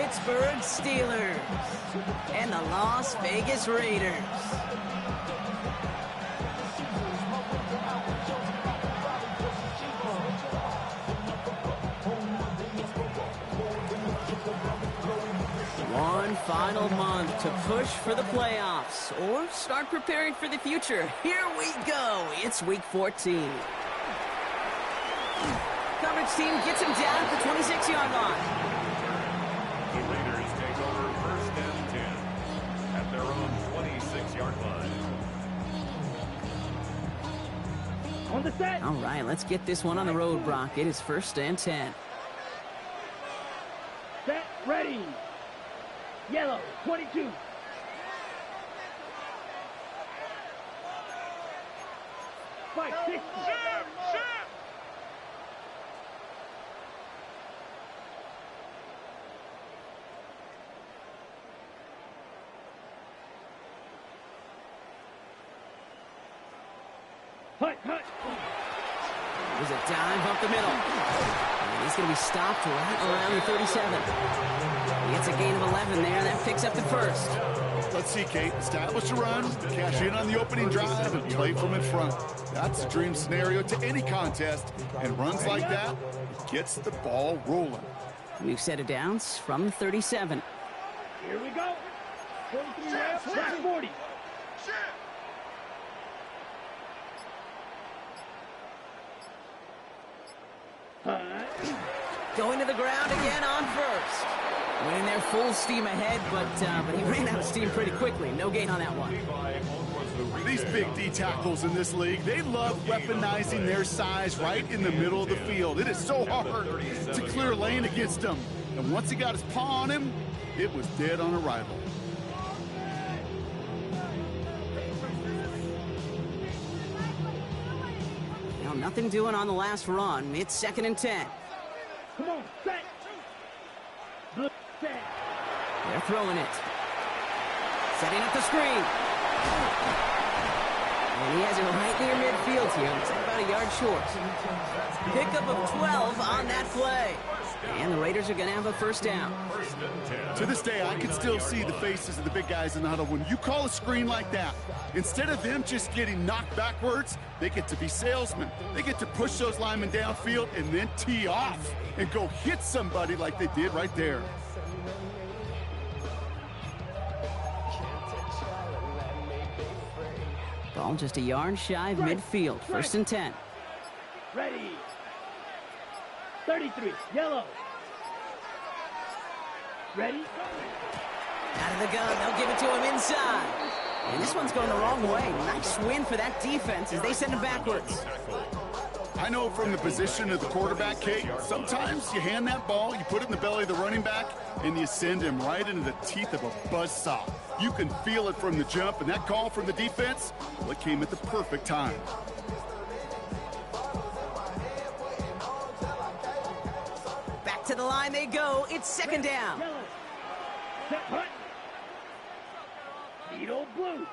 Pittsburgh Steelers and the Las Vegas Raiders. One final month to push for the playoffs or start preparing for the future. Here we go. It's week 14. Coverage team gets him down at the 26-yard line. The Raiders take over first and 10 at their own 26-yard line. On the set. All right, let's get this one on the road, Brock. It is first and 10. Set, ready. Yellow, 22. Fight, 60. Hut, hut. There's a dive up the middle. And he's going to be stopped right around the 37. He gets a gain of 11 there. That picks up the first. Let's see, Kate. Establish a run, cash in on the opening drive, and play from in front. That's a dream scenario to any contest. And runs like that, it gets the ball rolling. We've set it down from the 37. Here we go. 43 reps, that's 40. Going to the ground again on first. Winning there full steam ahead, but he ran out of steam pretty quickly. No gain on that one. These big D tackles in this league, they love weaponizing their size right in the middle of the field. It is so hard to clear lane against them. And once he got his paw on him, it was dead on arrival. Now nothing doing on the last run. It's second and 10. Come on, set. Good set. They're throwing it. Setting up the screen. And he has it right near midfield here. It's about a yard short. Pickup of 12 on that play. And the Raiders are going to have a first down. To this day, I can still see the faces of the big guys in the huddle. When you call a screen like that, instead of them just getting knocked backwards, they get to be salesmen. They get to push those linemen downfield and then tee off and go hit somebody like they did right there. Ball just a yard shy of midfield. First and 10. Ready. 33, yellow. Ready? Out of the gun, they'll give it to him inside. And this one's going the wrong way. Nice win for that defense as they send him backwards. I know from the position of the quarterback, Kate, sometimes you hand that ball, you put it in the belly of the running back, and you send him right into the teeth of a buzzsaw. You can feel it from the jump, and that call from the defense, well, it came at the perfect time. Back to the line they go. It's second down. Yellow. Set, hut. Needle blue.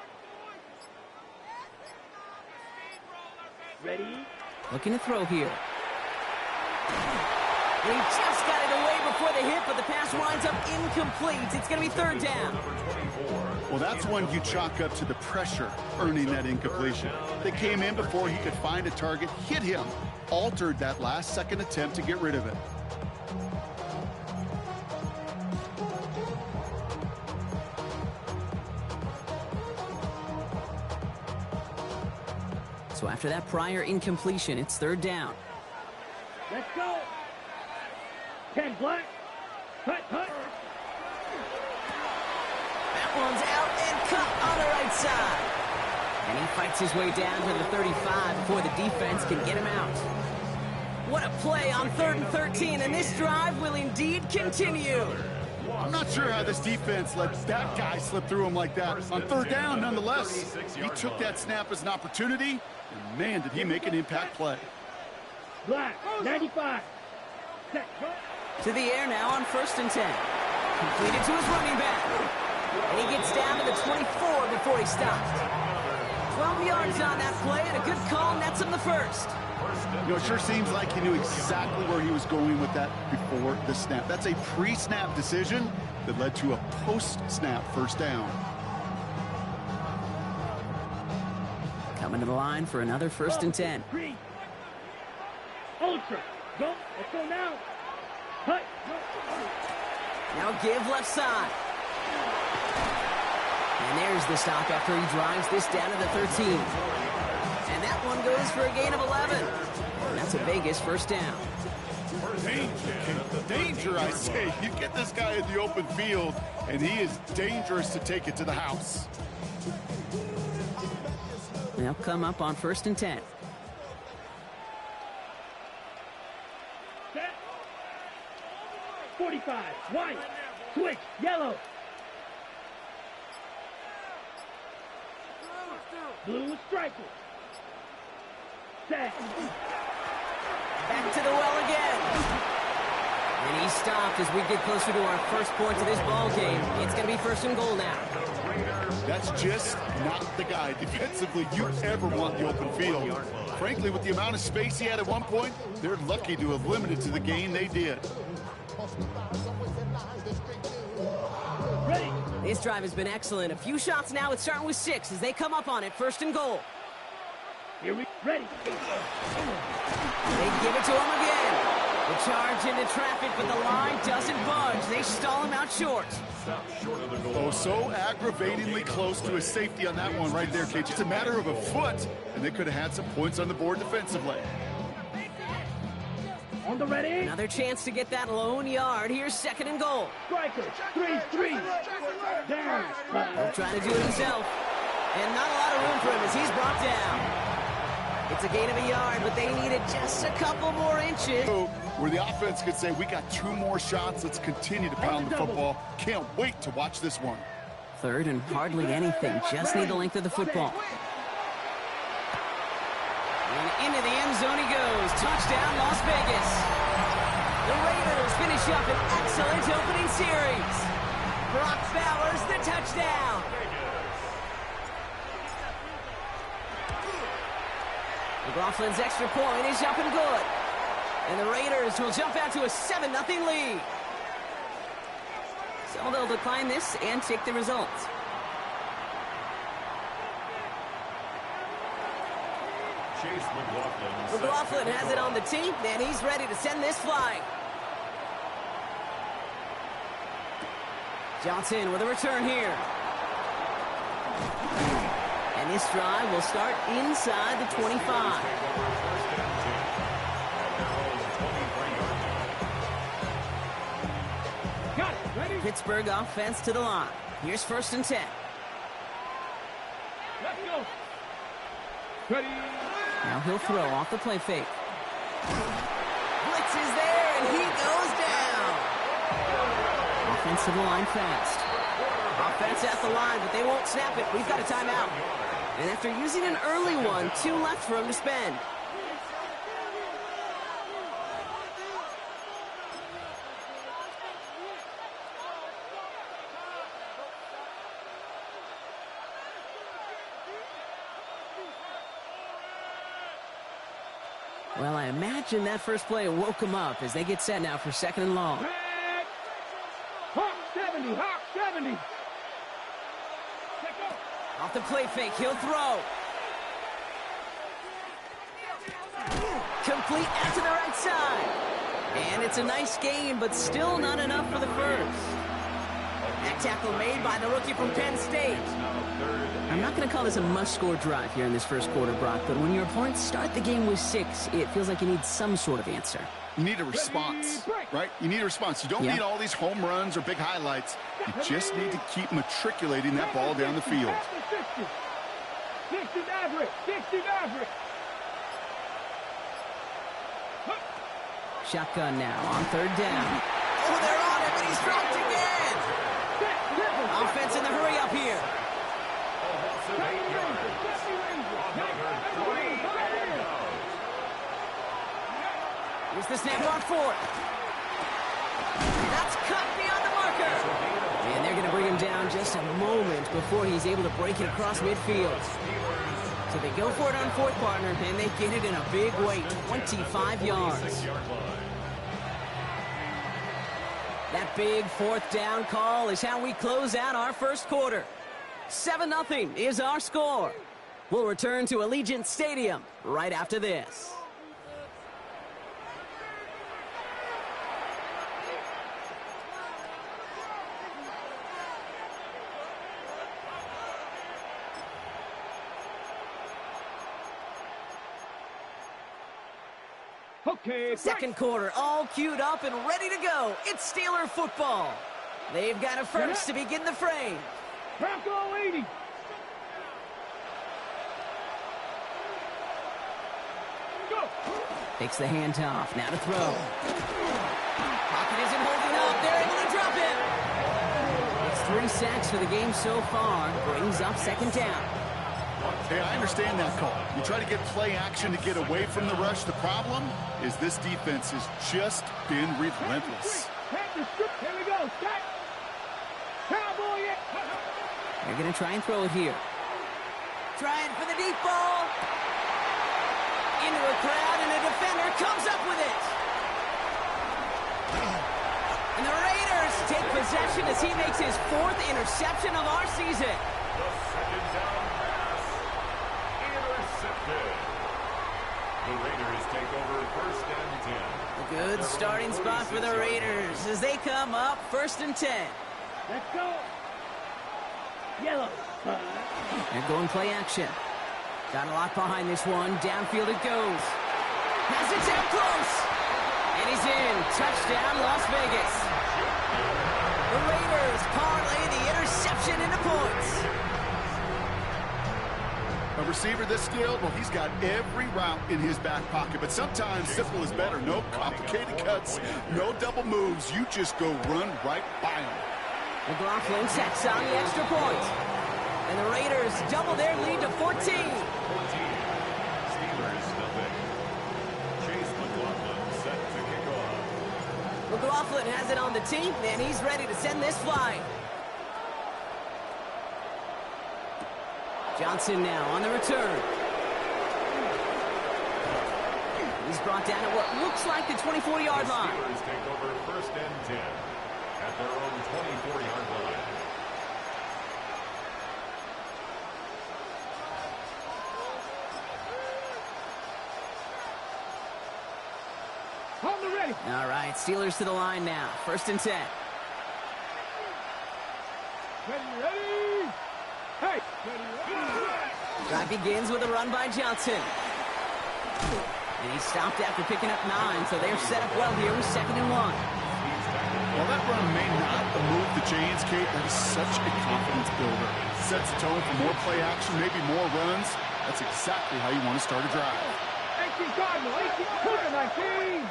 Ready? Looking to throw here. He just got it away before the hit, but the pass winds up incomplete. It's going to be third down. Well, that's one you chalk up to the pressure earning that incompletion. They came in before he could find a target, hit him, altered that last-second attempt to get rid of it. So after that prior incompletion, it's third down. Let's go. 10 black. Hut, hut. That one's out and cut on the right side. And he fights his way down to the 35 before the defense can get him out. What a play on 3rd and 13, and this drive will indeed continue. I'm not sure how this defense let that guy slip through him like that. On third down, nonetheless, he took that snap as an opportunity, and man, did he make an impact play. Black, 95. Set, To the air now on 1st and 10. Completed to his running back. And he gets down to the 24 before he stopped. 12 yards on that play, and a good call nets him the first. You know, it sure seems like he knew exactly where he was going with that before the snap. That's a pre-snap decision that led to a post-snap first down. Coming to the line for another 1st and 10. Ultra. Go. Let's go now. Cut. Now give left side. And there's the stop after he drives this down to the 13. And that one goes for a gain of 11. And that's a Vegas 1st down. Danger, I say. You get this guy in the open field, and he is dangerous to take it to the house. They'll come up on 1st and 10. Set. 45. White. Switch. Yellow. Blue striker. Set. Back to the well again. And he's stopped as we get closer to our first points of this ball game. It's going to be 1st and goal now. That's just not the guy defensively you ever want the open field. Frankly, with the amount of space he had at one point, they're lucky to have limited to the gain they did. Ready. This drive has been excellent. A few shots now. It's starting with 6 as they come up on it. 1st and goal. Here we ready. They give it to him again. The charge into traffic, but the line doesn't budge. They stall him out short. Oh, so aggravatingly close to a safety on that one right there, Kate. Just a matter of a foot, and they could have had some points on the board defensively. On the ready. Another chance to get that lone yard. Here's 2nd and goal. Striker. 3-3. Down. He'll try to do it himself. And not a lot of room for him as he's brought down. It's a gain of a yard, but they needed just a couple more inches. Where the offense could say, we got 2 more shots. Let's continue to pound the football. Can't wait to watch this one. 3rd and hardly anything. Just need the length of the football. And into the end zone he goes. Touchdown, Las Vegas. The Raiders finish up an excellent opening series. Brock Bowers, the touchdown. McLaughlin's extra point is up and good. And the Raiders will jump out to a 7-0 lead. So they'll decline this and take the results. Chase McLaughlin has it on the tee, and he's ready to send this flying. Johnson with a return here. And this drive will start inside the 25. Got it. Ready. Pittsburgh offense to the line. Here's 1st and 10. Let's go. Ready. Now he'll throw off the play fake. Blitz is there, and he goes down. Offensive line fast. Offense at the line, but they won't snap it. We've got a timeout. And after using an early one, 2 left for him to spend. Well, I imagine that first play woke him up as they get set now for 2nd and long. Hawk 70. Hawk 70. Off the play fake, he'll throw. Complete out to the right side. And it's a nice gain, but still not enough for the first. That tackle made by the rookie from Penn State. I'm not going to call this a must-score drive here in this first quarter, Brock, but when your opponents start the game with 6, it feels like you need some sort of answer. You need a response, right? You need a response. You don't need all these home runs or big highlights. You just need to keep matriculating that ball down the field. 60 average. 60 average. Shotgun now on 3rd down. Oh, they're on it, but he's dropped again. Offense in the hurry up here. Here's the snap on 4th. That's cut beyond the marker. And they're going to bring him down just a moment before he's able to break it across midfield. So they go for it on fourth, partner, and they get it in a big way, 25 yards. 26-yard line. That big fourth down call is how we close out our first quarter. 7-0 is our score. We'll return to Allegiant Stadium right after this. Okay, Second quarter, all queued up and ready to go. It's Steeler football. They've got a first to begin the frame. Bronco 80. Go. Takes the handoff, now to throw. Pocket isn't holding up, they're able to drop it. It's 3 sacks for the game so far, brings up second down. Hey, I understand that call. You try to get play action to get away from the rush. The problem is this defense has just been relentless. Here we go. Set. Cowboy it. They're going to try and throw it here. Trying for the deep ball. Into a crowd, and a defender comes up with it. And the Raiders take possession as he makes his 4th interception of our season. The second down pass. Intercepted. The Raiders take over first and 10. A good starting spot for the Raiders as they come up 1st and 10. Let's go. Yellow. They're going play action. Got a lot behind this one. Downfield it goes. Has it down close. And he's in. Touchdown, Las Vegas. The Raiders parlay the interception into points. A receiver this skilled, well, he's got every route in his back pocket. But sometimes simple is better. No complicated cuts, no double moves. You just go run right by him. McLaughlin sets on the extra point. And the Raiders double their lead to 14. Steelers nothing. Chase McLaughlin set to kick off. McLaughlin has it on the tee, and he's ready to send this flying. Johnson now on the return. He's brought down at what looks like the 24-yard line. Steelers take over first and 10 at their own 24-yard line. On the ready. All right, Steelers to the line now. 1st and 10. Ready. Hey. Drive begins with a run by Johnson. And he stopped after picking up 9, so they're set up well here with 2nd and 1. While that run may not move the chains, Kate, that is such a confidence builder. Sets the tone for more play action, maybe more runs. That's exactly how you want to start a drive. 18 Cardinal, 18 quarter, 19.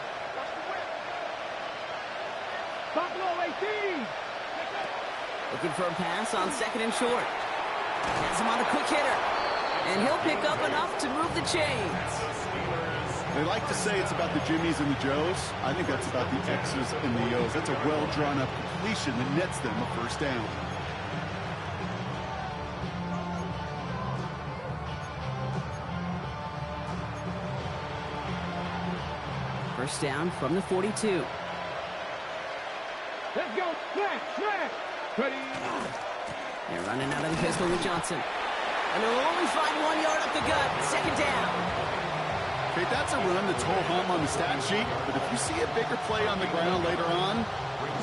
Buffalo 18. Looking for a pass on 2nd and short. Has him on the quick hitter. And he'll pick up enough to move the chains. They like to say it's about the Jimmies and the Joes. I think that's about the X's and the O's. That's a well-drawn-up completion that nets them a 1st down. First down from the 42. Let's go. Smash. Ready. They're running out of the pistol with Johnson. And they'll only find 1 yard up the gut. 2nd down. Okay, that's a run that's ho-hum on the stat sheet, but if you see a bigger play on the ground later on,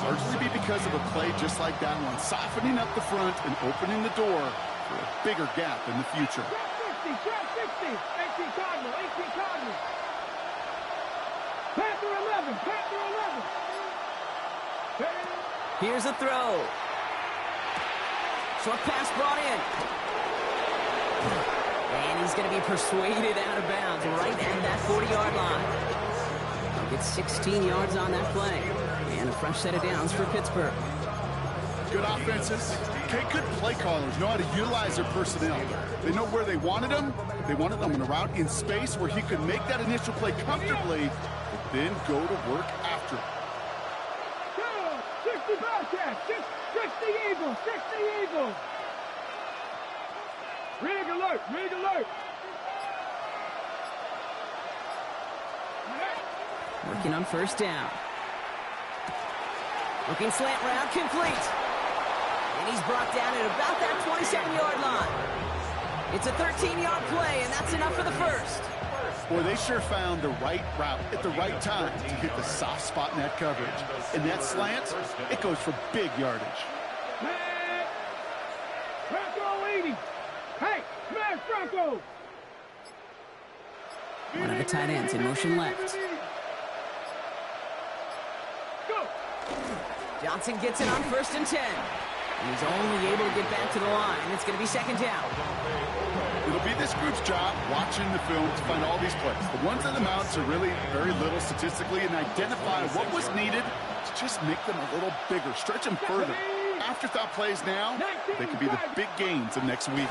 largely be because of a play just like that one, softening up the front and opening the door for a bigger gap in the future. Trap 60. 18 Cardinal, 18 Cardinal. Panther 11. Here's a throw. Short pass brought in. And he's going to be persuaded out of bounds right at that 40-yard line. He'll get 16 yards on that play. And a fresh set of downs for Pittsburgh. Good offenses. Okay, good play callers know how to utilize their personnel. They know where they wanted them. They wanted them on a route in space where he could make that initial play comfortably, but then go to work after it. 60 Bobcats, 60 Eagles, 60 Eagles. Rig alert. second on first down. Looking slant route, complete. And he's brought down at about that 27-yard line. It's a 13-yard play, and that's enough for the first. Boy, they sure found the right route at the right time to hit the soft spot in that coverage. And that slant, it goes for big yardage. Hey, Bronco 80. Hey, smash Bronco. One of the tight ends in motion left. Go. Johnson gets it on first and 10. And he's only able to get back to the line. It's going to be second down. It'll be this group's job watching the film to find all these plays. The ones that amounts are really very little statistically, and identify what was needed to just make them a little bigger, stretch them further. Afterthought plays now, they could be the big gains of next week.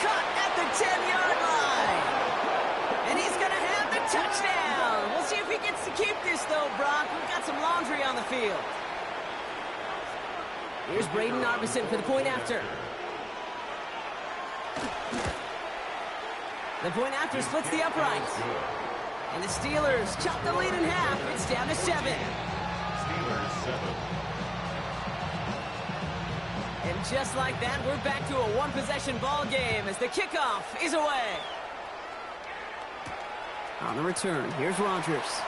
Cut at the 10-yard line. And he's going to have the touchdown. We'll see if he gets to keep this, though, Brock. We've got some laundry on the field. Here's Braden Arbison for the point after. The point after splits the uprights. And the Steelers chop the lead in half. It's down to 7. Steelers 7. And just like that, we're back to a one-possession ball game as the kickoff is away. On the return, here's Rodgers.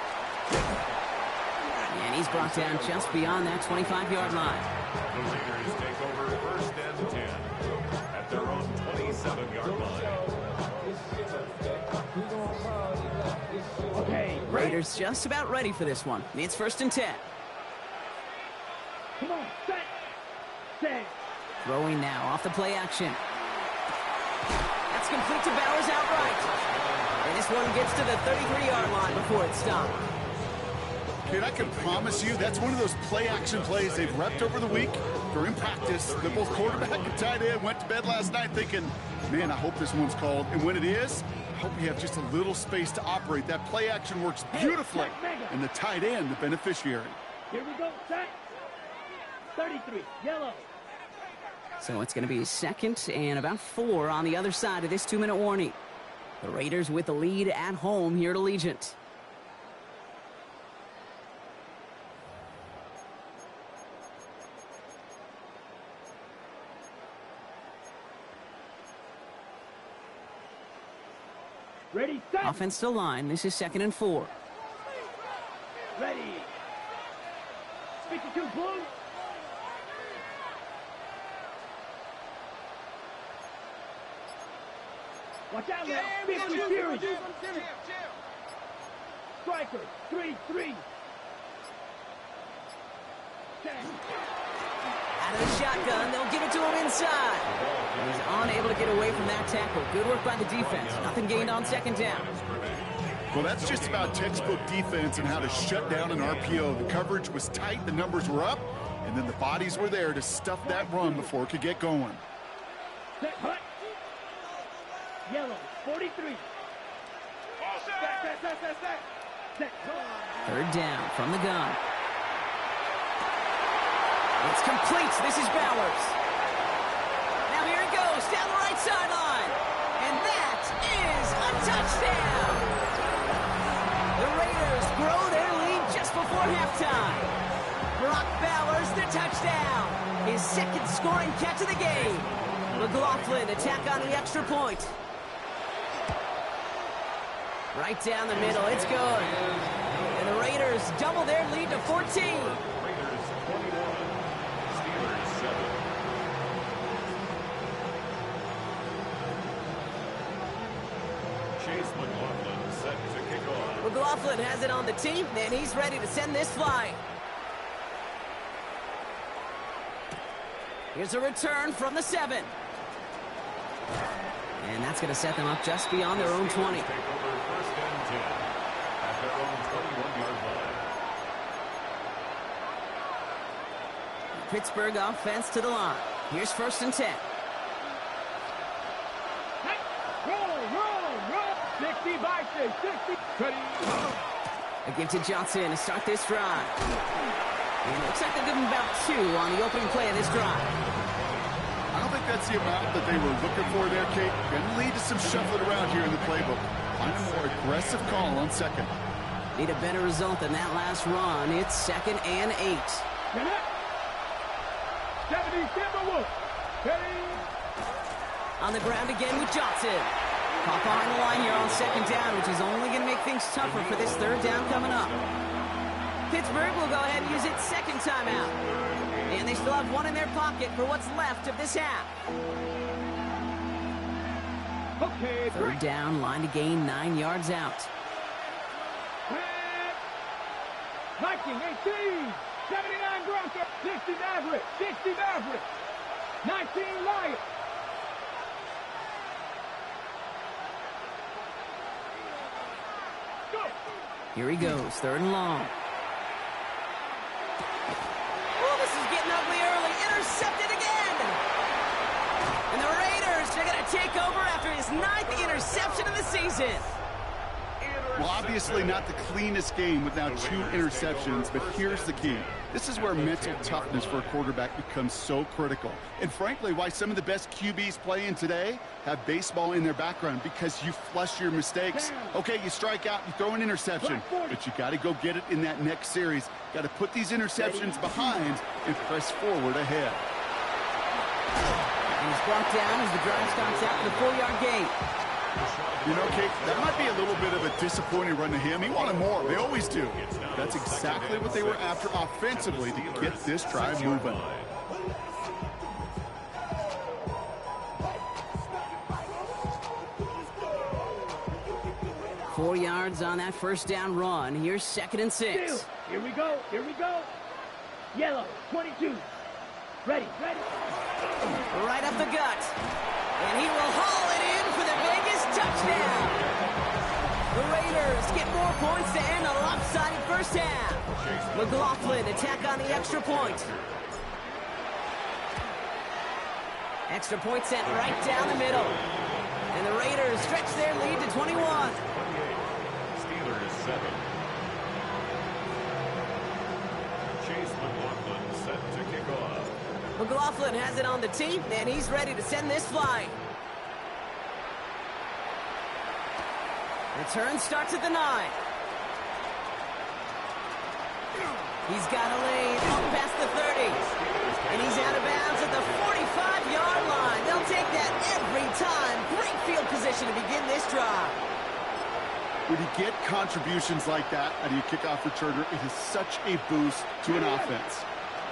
And he's brought down just beyond that 25-yard line. The Raiders take over first and 10 at their own 27-yard line. Okay, Raiders just about ready for this one. It's first and 10. come on, set. Throwing now off the play action. That's complete to Bowers outright. And this one gets to the 33-yard line before it's stopped. Kid, I can promise you that's one of those play-action plays they've repped over the week. During practice, the both quarterback and tight end went to bed last night thinking, man, I hope this one's called. And when it is, I hope we have just a little space to operate. That play-action works beautifully, and the tight end, the beneficiary. Here we go, set. 33, yellow. So it's going to be second and about 4 on the other side of this 2-minute warning. The Raiders with the lead at home here at Allegiant. Ready, set. Offense to line. This is second and 4. Ready. 52 blue. Watch out, Lil. 50 series. Striker, 3-3. Out of the shotgun, they'll give it to him inside. And he's unable to get away from that tackle. Good work by the defense. Nothing gained on second down. Well, that's just about textbook defense and how to shut down an RPO. The coverage was tight, the numbers were up, and then the bodies were there to stuff that run before it could get going. Set, hut. Yellow, 43. Set. Third down from the gun. It's complete. This is Bowers. Now here it goes down the right sideline. And that is a touchdown. The Raiders grow their lead just before halftime. Brock Bowers, the touchdown. His second scoring catch of the game. McLaughlin attack on the extra point. Right down the middle. It's good. And the Raiders double their lead to 14. Raiders 21, Steelers 7. Chase McLaughlin set to kick off. McLaughlin has it on the team, and he's ready to send this flying. Here's a return from the 7. And that's going to set them up just beyond their own 20. Take over first and 10 at their own 21-yard line. Pittsburgh offense to the line. Here's first and 10. Roll. 60 by 60. Ready. A give to Johnson to start this drive. And it looks like they're giving about 2 on the opening play of this drive. I don't think that's the amount that they were looking for there, Kate. Going to lead to some shuffling around here in the playbook. Find a more aggressive call on second. Need a better result than that last run. It's 2nd and 8. On the ground again with Johnson. Caught behind the line here on 2nd down, which is only going to make things tougher for this 3rd down coming up. Pittsburgh will go ahead and use its 2nd timeout. And they still have one in their pocket for what's left of this half. Okay, 3rd down, line to gain 9 yards out. Viking 18, 79 Broncos, 60 Maverick, 60 Maverick, 19 Lions. Go. Here he goes, 3rd and long. Oh, this is getting ugly early. Intercepted again. And the Raiders are going to take over after his 9th interception of the season. Well, obviously not the cleanest game with now 2 interceptions, but here's the key. This is where mental toughness for a quarterback becomes so critical. And frankly, why some of the best QBs playing today have baseball in their background, because you flush your mistakes. Okay, you strike out, you throw an interception, but you got to go get it in that next series. Got to put these interceptions behind and press forward ahead. And he's brought down as the drive starts out with a 4-yard gain. You know, Kate, that might be a little bit of a disappointing run to him. He wanted more. They always do. That's exactly what they were after offensively to get this drive moving. Four yards on that 1st down run. Here's 2nd and 6. Here we go. Here we go. Yellow, 22. Ready. Right up the gut. And he will haul it in for the biggest touchdown. The Raiders get more points to end a lopsided 1st half. McLaughlin attack on the extra point. Extra point set right down the middle. And the Raiders stretch their lead to 21. 28. Steelers 7. Chase McLaughlin set to kick off. McLaughlin has it on the tee, and he's ready to send this flying. Return starts at the 9. He's got a lane up past the 30. And he's out of bounds at the 45-yard line. They'll take that every time. Great field position to begin this drive. When you get contributions like that out of your kickoff returner, it is such a boost to an offense.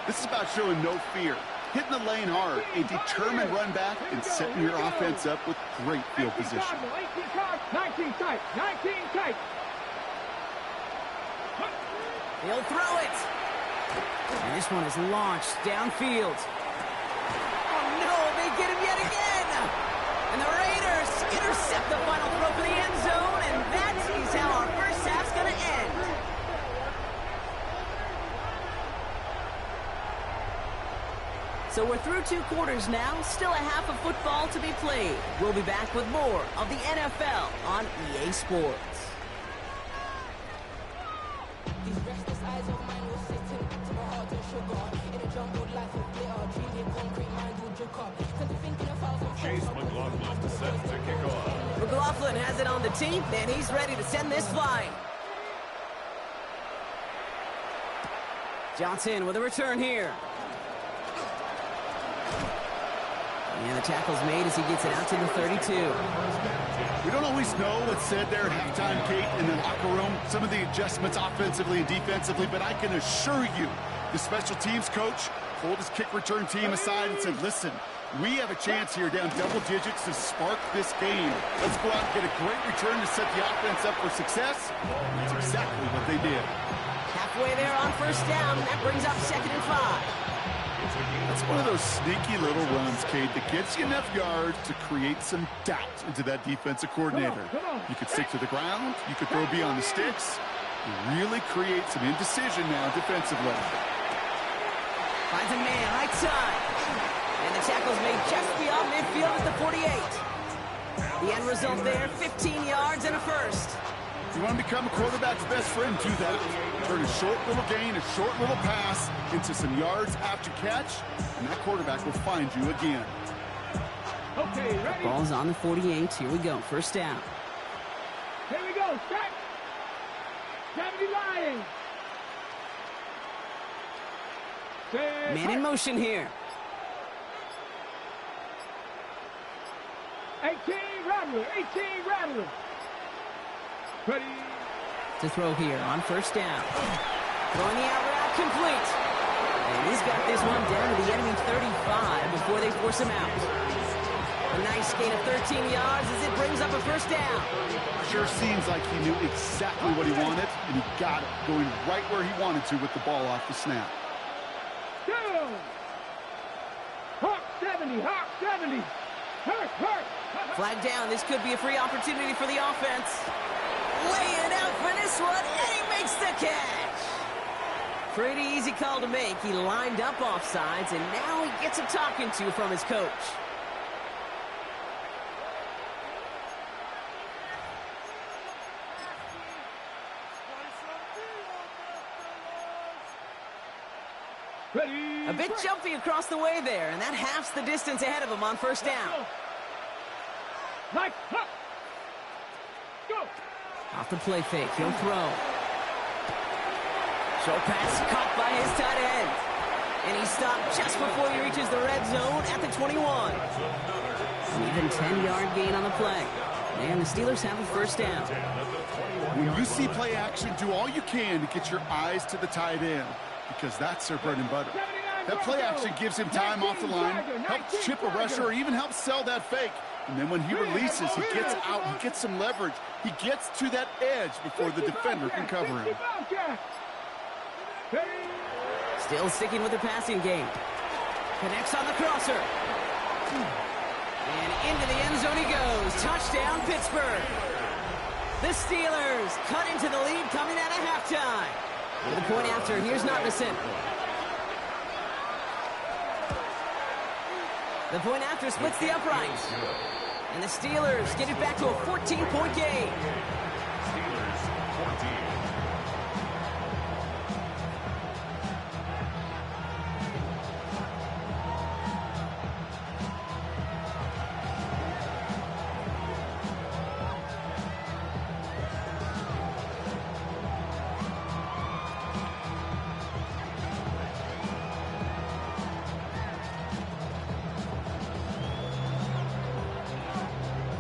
This is about showing no fear, hitting the lane hard, a determined run back, and setting your offense up with great field position. 19 tight, 19 tight. He'll throw it. And this one is launched downfield. Oh, no, they get him yet again. And the Raiders intercept the final throw for the end zone, and that is how our 1st half's going to end. So we're through 2 quarters now, still a half of football to be played. We'll be back with more of the NFL on EA Sports. These restless eyes of mine were sitting to my heart and sugar. In a jumbled life of glitter, dreaming concrete mind will jerk up. Thinking of Chase McLaughlin set to kick off. McLaughlin has it on the tee, and he's ready to send this flying. Johnson with a return here. And the tackle's made as he gets it out to the 32. We don't always know what's said there at halftime, Kate, in the locker room, some of the adjustments offensively and defensively, but I can assure you the special teams coach pulled his kick return team aside and said, listen, we have a chance here down double digits to spark this game. Let's go out and get a great return to set the offense up for success. That's exactly what they did. Halfway there on 1st down. That brings up 2nd and 5. That's one of those sneaky little runs, Cade, that gets you enough yards to create some doubt into that defensive coordinator. You could stick to the ground. You could throw beyond the sticks. You really create some indecision now defensively. Finds a man, right side. And the tackle's made just beyond midfield at the 48. The end result there, 15 yards and a 1st. You want to become a quarterback's best friend, do that. Turn a short little gain, a short little pass into some yards after catch, and that quarterback will find you again. Okay, ready. Ball's on the 48. Here we go. 1st down. Man in motion here. 18 Rattler, 18 Rattler. Ready. To throw here on first down. Throwing the out route complete. And he's got this one down to the enemy 35 before they force him out. A nice gain of 13 yards as it brings up a first down. Sure seems like he knew exactly what he wanted, and he got it, going right where he wanted to with the ball off the snap. Down. Hawk 70, Hawk 70. Hurt. Flag down. This could be a free opportunity for the offense. Laying out for this one, and he makes the catch. Pretty easy call to make. He lined up offsides, and now he gets a talking to from his coach. Ready. A bit jumpy across the way there, and that halves the distance ahead of him on first down. Mike, up. Go. Off the play fake, he'll throw. Short pass caught by his tight end. And he stopped just before he reaches the red zone at the 21. An even 10-yard gain on the play. And the Steelers have a first down. When you see play action, do all you can to get your eyes to the tight end, because that's their bread and butter. That play action gives him time off the line, helps chip a rusher, or even helps sell that fake. And then when he releases, he gets out, he gets some leverage. He gets to that edge before the defender can cover him. Still sticking with the passing game. Connects on the crosser. And into the end zone he goes. Touchdown, Pittsburgh. The Steelers cut into the lead coming out of halftime. With the point after, here's Nardison. The point after splits the uprights. And the Steelers get it back to a 14-point game. Steelers 14.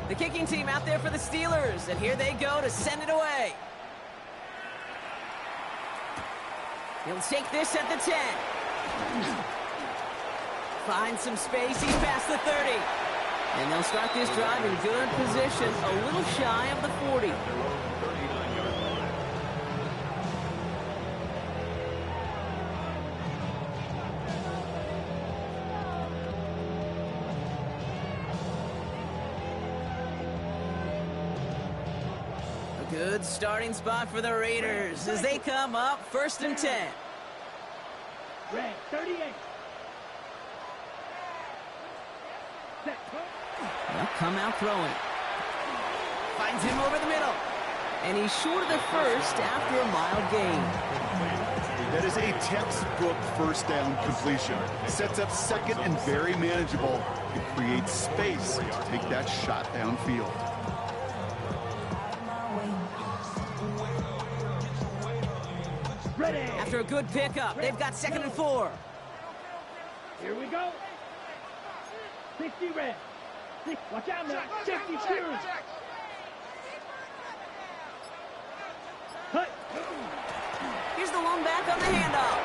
The kicking team out there for the Steelers, and here they go to send it away. He'll take this at the 10. Finds some space, he's past the 30. And they'll start this drive in good position, a little shy of the 40. Good starting spot for the Raiders as they come up first and 10. Red 38. They'll come out throwing. Finds him over the middle. And he's short of the first after a mild gain. That is a textbook first down completion. Sets up second and very manageable. It creates space to take that shot downfield. Ready. After a good pickup, they've got 2nd and 4. Here we go. 60 red. Watch out now. 60 Spears. Cut. Here's the lone back on the handoff.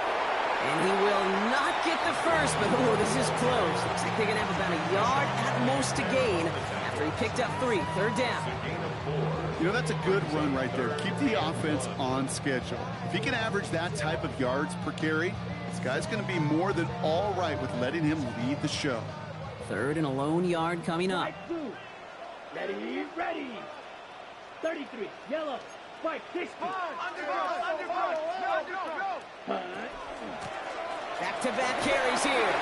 And he will not get the first, but oh, this is close. Looks like they're going to have about a yard at most to gain after he picked up 3. Third down. You know, that's a good run right there. Keep the offense on schedule. If he can average that type of yards per carry, this guy's going to be more than all right with letting him lead the show. 3rd and a lone yard coming up. Ready, ready. 33, yellow, spike, 60. Underground. Back-to-back carries here.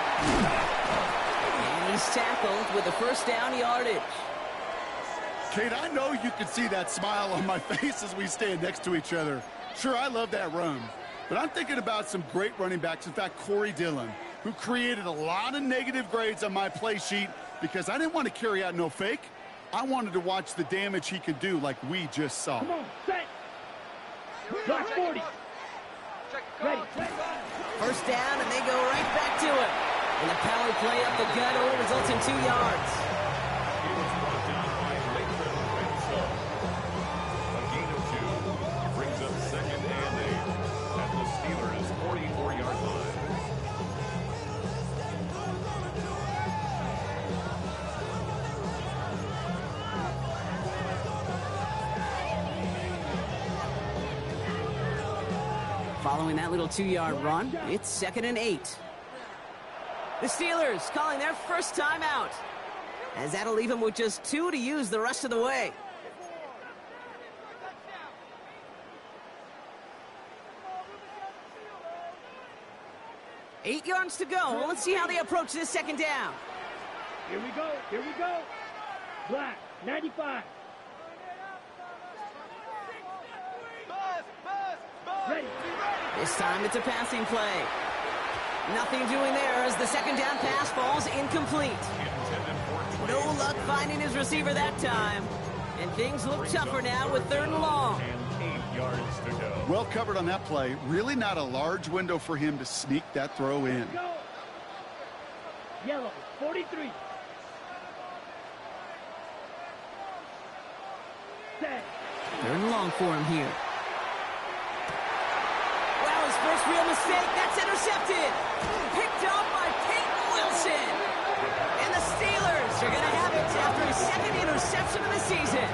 And he's tackled with a first down yardage. Kate, I know you can see that smile on my face as we stand next to each other. Sure, I love that run. But I'm thinking about some great running backs. In fact, Corey Dillon, who created a lot of negative grades on my play sheet because I didn't want to carry out no fake. I wanted to watch the damage he could do like we just saw. Come on, set. Block 40. Ready. First down, and they go right back to it. And the power play up the gut only results in 2 yards. He was brought down by Lakeland Renzo. A gain of 2 brings up 2nd and 8 at the Steelers' 44-yard line. Following that little 2-yard run, it's 2nd and 8. The Steelers calling their first timeout, as that'll leave them with just 2 to use the rest of the way. Eight yards to go. Let's see how they approach this 2nd down. Here we go. Here we go. Black, 95. Ready. This time it's a passing play. Nothing doing there as the 2nd down pass falls incomplete. No luck finding his receiver that time. And things look tougher now with 3rd and long. And 8 yards to go. Well covered on that play. Really not a large window for him to sneak that throw in. Go. Yellow, 43. Set. 3rd and long for him here. Well, his first real mistake. That's intercepted. Picked up by Peyton Wilson. And the Steelers are going to have it after his 2nd interception of the season.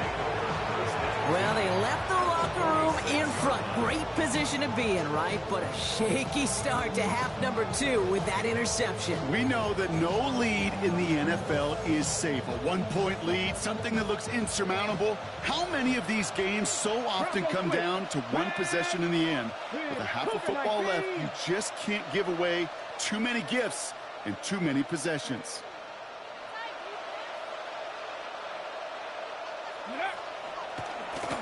Well, they left the locker room in front. Great position to be in, right? But a shaky start to half number 2 with that interception. We know that no lead in the NFL is safe. A 1-point lead, something that looks insurmountable. How many of these games so often come down to one possession in the end? With a half of football left, you just can't give away too many gifts and too many possessions.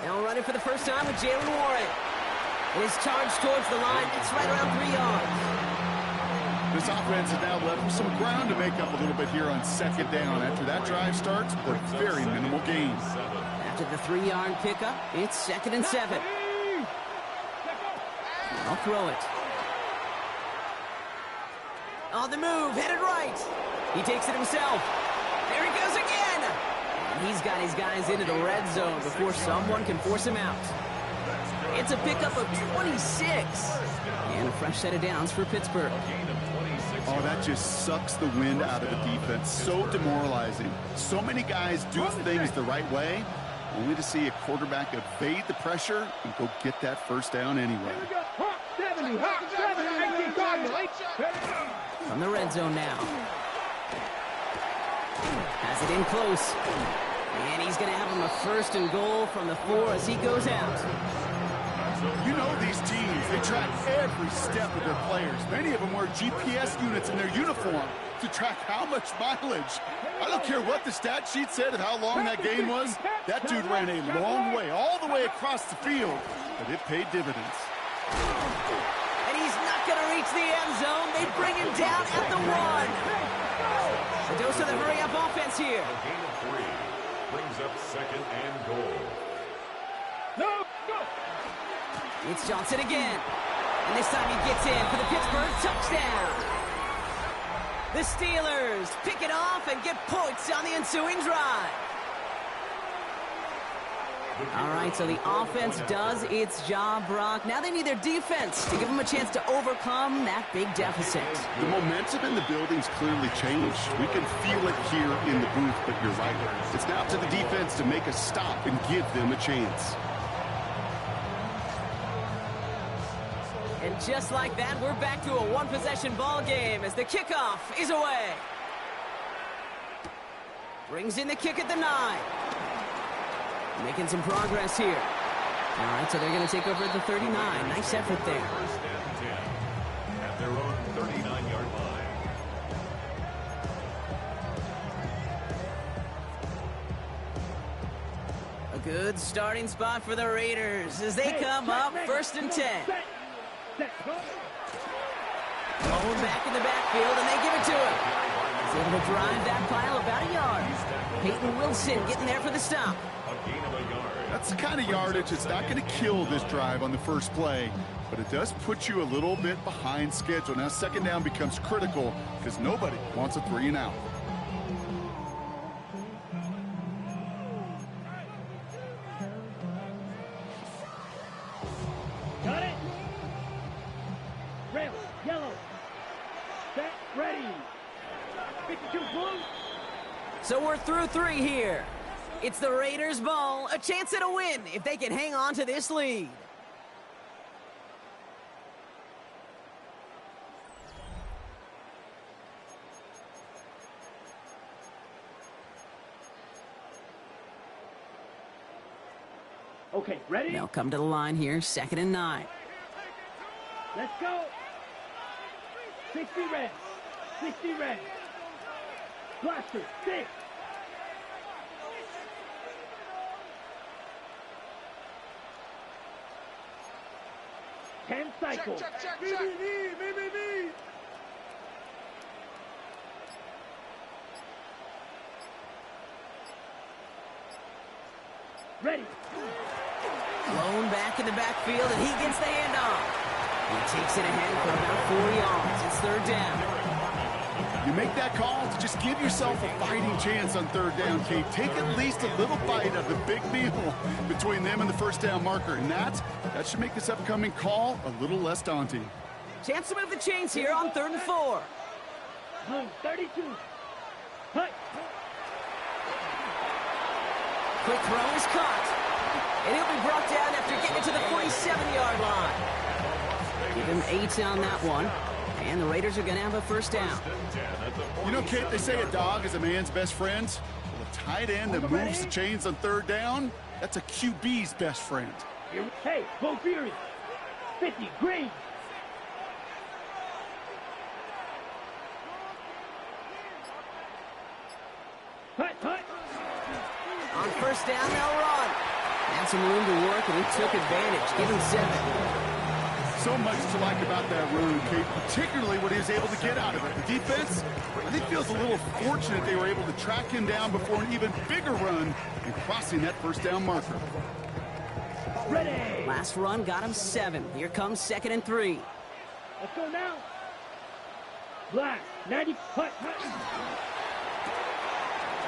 Now running for the first time with Jalen Warren. And his charge towards the line, it's right around 3 yards. This offense is now left with some ground to make up a little bit here on 2nd down. After that drive starts, with a very minimal gain. After the 3-yard pickup, it's 2nd and 7. I'll throw it. On the move, headed right. He takes it himself. There he goes again. And he's got his guys into the red zone before someone can force him out. It's a pickup of 26. And a fresh set of downs for Pittsburgh. Oh, that just sucks the wind out of the defense. So demoralizing. So many guys do things the right way, only to see a quarterback evade the pressure and go get that first down anyway. From the red zone now. Has it in close. And he's going to have him a 1st and goal from the 4 as he goes out. You know these teams, they track every step of their players. Many of them wear GPS units in their uniform to track how much mileage. I don't care what the stat sheet said of how long that game was. That dude ran a long way, all the way across the field, but it paid dividends. And he's not going to reach the end zone. They bring him down at the 1. A dose of the hurry-up offense here. A gain of 3 brings up 2nd and goal. No, go. It's Johnson again. And this time he gets in for the Pittsburgh touchdown. The Steelers pick it off and get points on the ensuing drive. All right, so the offense does its job, Brock. Now they need their defense to give them a chance to overcome that big deficit. The momentum in the building's clearly changed. We can feel it here in the booth, but you're right. It's now up to the defense to make a stop and give them a chance. And just like that, we're back to a one-possession ball game as the kickoff is away. Brings in the kick at the 9. Making some progress here. All right, so they're going to take over at the 39. Nice effort there. 1st and 10 at their own 39-yard line. A good starting spot for the Raiders as they come up 1st and 10. Going back in the backfield, and they give it to him. He's able to drive that pile about a yard. Peyton Wilson getting there for the stop. A gain of a yard. That's the kind of yardage that's not going to kill this drive on the first play, but it does put you a little bit behind schedule. Now second down becomes critical because nobody wants a 3 and out. Got it. Red, yellow. Set, ready. 52 blue. So we're through 3 here. It's the Raiders' ball, a chance at a win if they can hang on to this lead. Okay, ready? They'll come to the line here, 2nd and 9. Let's go. 60 red. 60 red. Blaster, 6. Ten cycle. Check. BBB. Ready. Blown back in the backfield, and he gets the handoff. He takes it ahead for about 4 yards. It's 3rd down. You make that call to just give yourself a fighting chance on 3rd down, Kate. Take at least a little bite of the big meal between them and the first down marker, and that should make this upcoming call a little less daunting. Chance to move the chains here on 3rd and 4. Blue, 32. Hut. Quick throw is caught. And he'll be brought down after getting to the 47-yard line. Give him 8 on that one. And the Raiders are going to have a first down. You know, Kate, they say a dog is a man's best friend. Well, a tight end that moves the chains on 3rd down, that's a QB's best friend. Hey, go Fury. 50, green. Hut. On first down, they'll run. Had some room to work, and he took advantage. Give him 7. So much to like about that run, Kate, particularly what he was able to get out of it. The defense, I think, feels a little fortunate they were able to track him down before an even bigger run and crossing that first down marker. Ready. Last run got him 7. Here comes 2nd and 3. Let's go now. Black, 90, hut.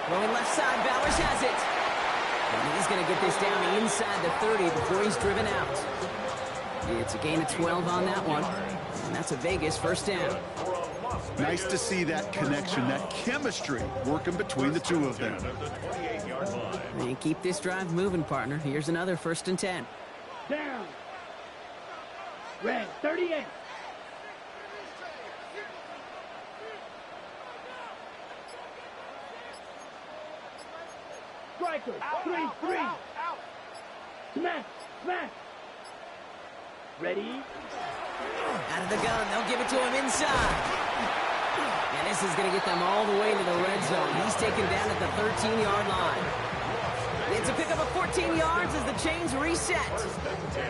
Throwing left side, Bowers has it. And he's going to get this down inside the 30 before he's driven out. It's a gain of 12 on that one. And that's a Vegas first down. Nice to see that connection, that chemistry working between the two of them. And keep this drive moving, partner. Here's another 1st and 10. Down. Red, 38. Striker, 3-3. Smash. Ready? Out of the gun, they'll give it to him inside. And this is going to get them all the way to the red zone. He's taken down at the 13-yard line. It's a pickup of 14 yards as the chains reset.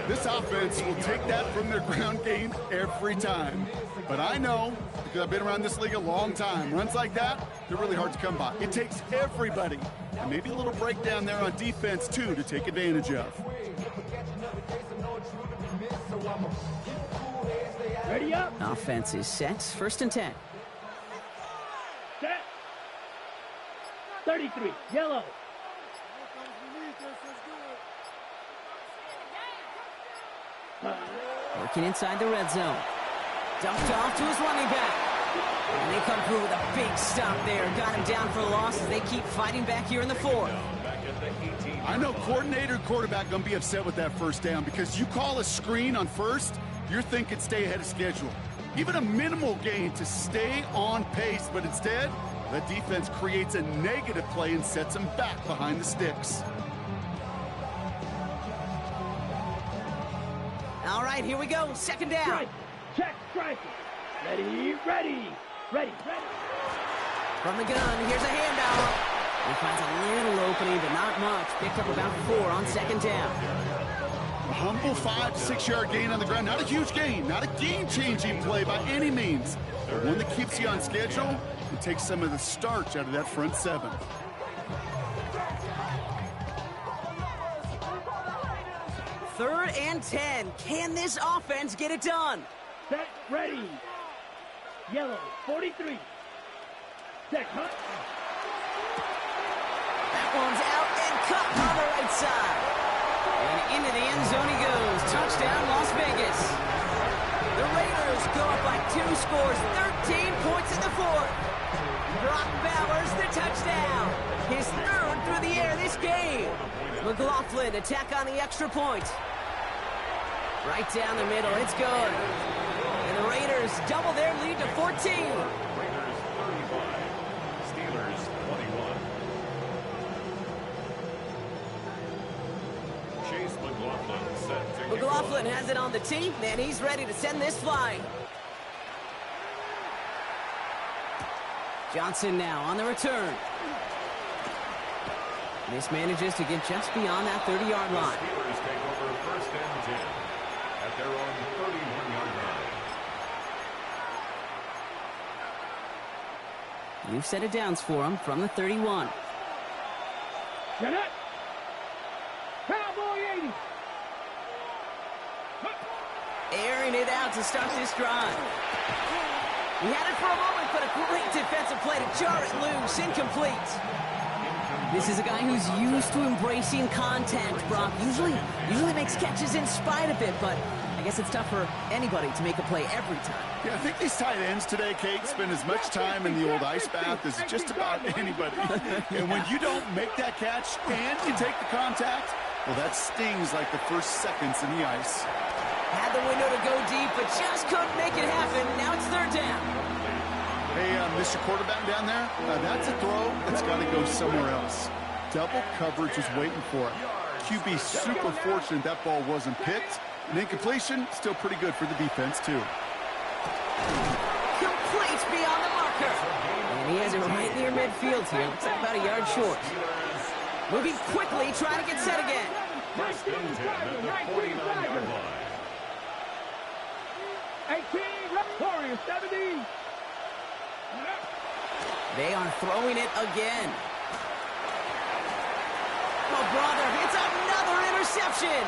This offense will take that from their ground game every time. But I know, because I've been around this league a long time, runs like that, they're really hard to come by. It takes everybody, and maybe a little breakdown there on defense, too, to take advantage of. Ready up. Offense is set. 1st and 10. Set. 33, yellow. Working inside the red zone. Dumped off to his running back. And they come through with a big stop there. Got him down for a loss as they keep fighting back here in the 4th. I know coordinator and quarterback going to be upset with that first down because you call a screen on first, you're thinking stay ahead of schedule. Even a minimal gain to stay on pace, but instead, the defense creates a negative play and sets them back behind the sticks. All right, here we go. 2nd down. Strike. Check, strike. Ready. From the gun, here's a handoff. He finds a little opening, but not much. Picked up about 4 on second down. A humble 5 to 6 yard gain on the ground. Not a huge gain, not a game-changing play by any means, but one that keeps you on schedule and takes some of the starch out of that front 7. Third and 10. Can this offense get it done? Set, ready. Yellow, 43. Set, hunt. That one's out and cut on the right side. And into the end zone he goes. Touchdown, Las Vegas. The Raiders go up by 2 scores, 13 points in the 4th. Brock Bowers, the touchdown. His 3rd through the air this game. McLaughlin attack on the extra point. Right down the middle, it's good. And the Raiders double their lead to 14. Raiders 35, Steelers 21. Chase McLaughlin set to kick McLaughlin off. has it on the tee, and he's ready to send this flying. Johnson now on the return. This manages to get just beyond that 30-yard line. Steelers take over first and 10 at their own 31-yard line. You've set it downs for him from the 31. Get it. Cowboy 80. Airing it out to start this drive. He had it for a moment, but a great defensive play to jar it loose. Incomplete. This is a guy who's used to embracing contact, Brock. Usually makes catches in spite of it, but I guess it's tough for anybody to make a play every time. Yeah, I think these tight ends today, Kate, spend as much time in the old ice bath as just about anybody. And when you don't make that catch and you take the contact, well, that stings like the first seconds in the ice. Had the window to go deep, but just couldn't make it happen. Now it's 3rd down. Hey, Mr. Quarterback down there, that's a throw that's got to go somewhere else. Double coverage was waiting for it. QB super fortunate that ball wasn't picked. And incompletion, still pretty good for the defense, too. Complete beyond the marker. And he has it right near midfield here. Looks like about a yard short. Moving quickly, trying to get set again. First and 10 at the 49-yard line. 18, Warriors 70. They are throwing it again. Oh, brother, it's another interception.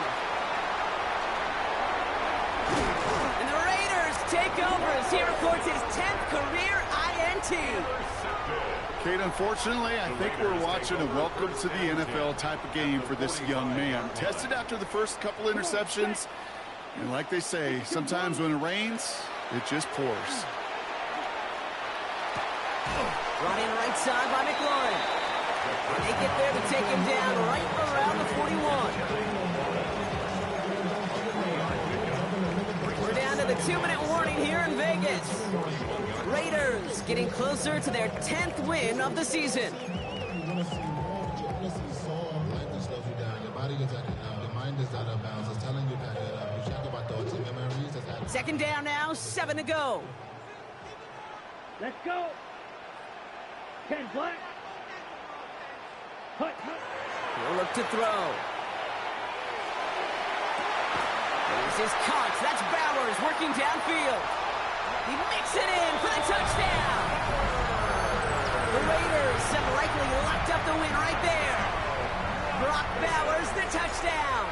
And the Raiders take over as he records his 10th career INT. Kate, unfortunately, I think we're watching a welcome to the NFL type of game for this young man. Tested after the first couple interceptions, and like they say, sometimes when it rains, it just pours. Brought in right side by McLaurin. And they get there to take him down right around the 41. We're down to the 2-minute warning here in Vegas. Raiders getting closer to their 10th win of the season. Second down now, 7 to go. Let's go. 10 black. Hut. He'll look to throw. There's his cut. That's Bowers working downfield. He makes it in for the touchdown. The Raiders have likely locked up the win right there. Brock Bowers, the touchdown.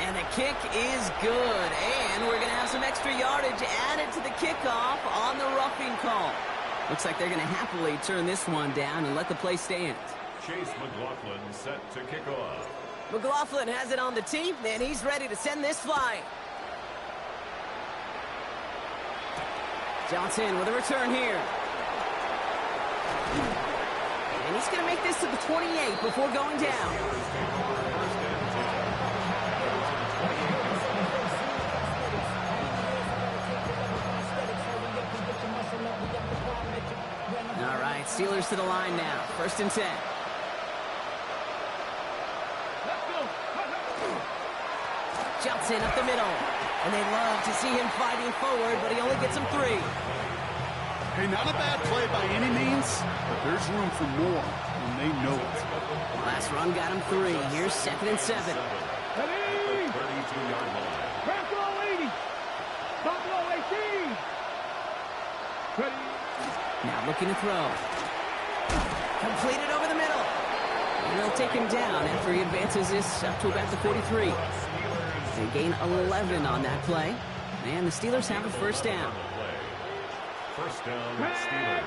And the kick is good. And we're going to have some extra yardage added to the kickoff on the roughing call. Looks like they're going to happily turn this one down and let the play stand. Chase McLaughlin set to kick off. McLaughlin has it on the tee, and he's ready to send this flying. Johnson with a return here. And he's going to make this to the 28 before going down. All right, Steelers to the line now. 1st and 10. Johnson up the middle. And they love to see him fighting forward, but he only gets him 3. Hey, not a bad play by any means, but there's room for more, and they know it. Last run got him 3. Here's 2nd and 7. Ready? 32-yard line. Buffalo 80. Buffalo 18. Ready? Now looking to throw. Completed over the middle. And they'll take him down after he advances this up to about the 43. They gain 11 on that play. And the Steelers have a first down. First down, Steelers.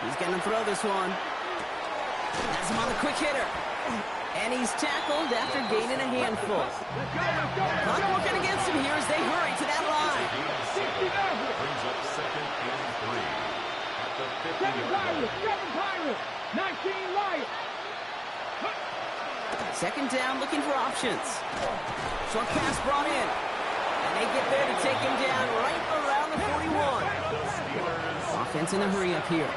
He's going to throw this one. Has him on the quick hitter. And he's tackled after gaining a handful. Clock working against him here as they hurry to that line. Brings up 2nd and 3 at the 50-yard line. 7 Pirates. 19 Lions. 2nd down, looking for options. Short pass brought in. And they get there to take him down right around the 41. Offense in a hurry up here.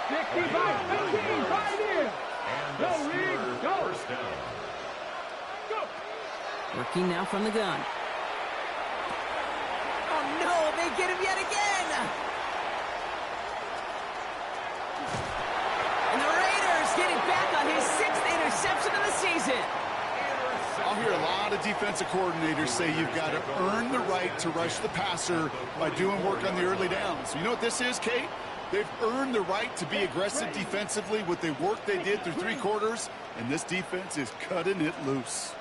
65, 15, 5 here. And the Steelers first down. Working now from the gun. Oh no, they get him yet again. And the Raiders get it back on his 6th interception of the season. I'll hear a lot of defensive coordinators say you've got to earn the right to rush the passer by doing work on the early downs. You know what this is, Kate? They've earned the right to be aggressive defensively with the work they did through 3 quarters, and this defense is cutting it loose.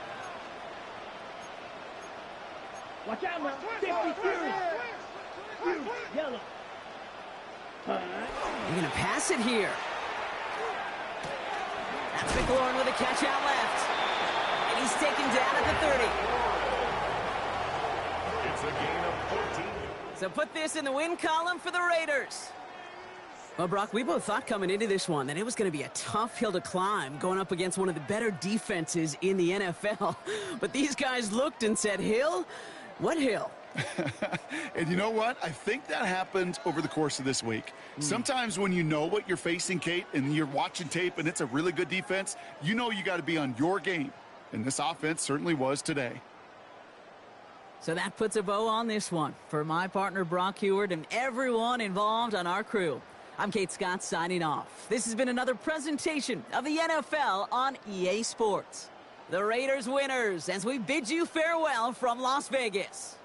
Watch out now. 52. Yellow. They're going to pass it here. That's McLaurin with a catch out left. And he's taken down at the 30. It's a gain of 14. So put this in the win column for the Raiders. Well, Brock, we both thought coming into this one that it was going to be a tough hill to climb going up against one of the better defenses in the NFL. But these guys looked and said, Hill? What hill? And you know what? I think that happened over the course of this week. Sometimes when you know what you're facing, Kate, and you're watching tape and it's a really good defense, you know you got to be on your game. And this offense certainly was today. So that puts a bow on this one. For my partner, Brock Heward, and everyone involved on our crew, I'm Kate Scott signing off. This has been another presentation of the NFL on EA Sports. The Raiders winners as we bid you farewell from Las Vegas.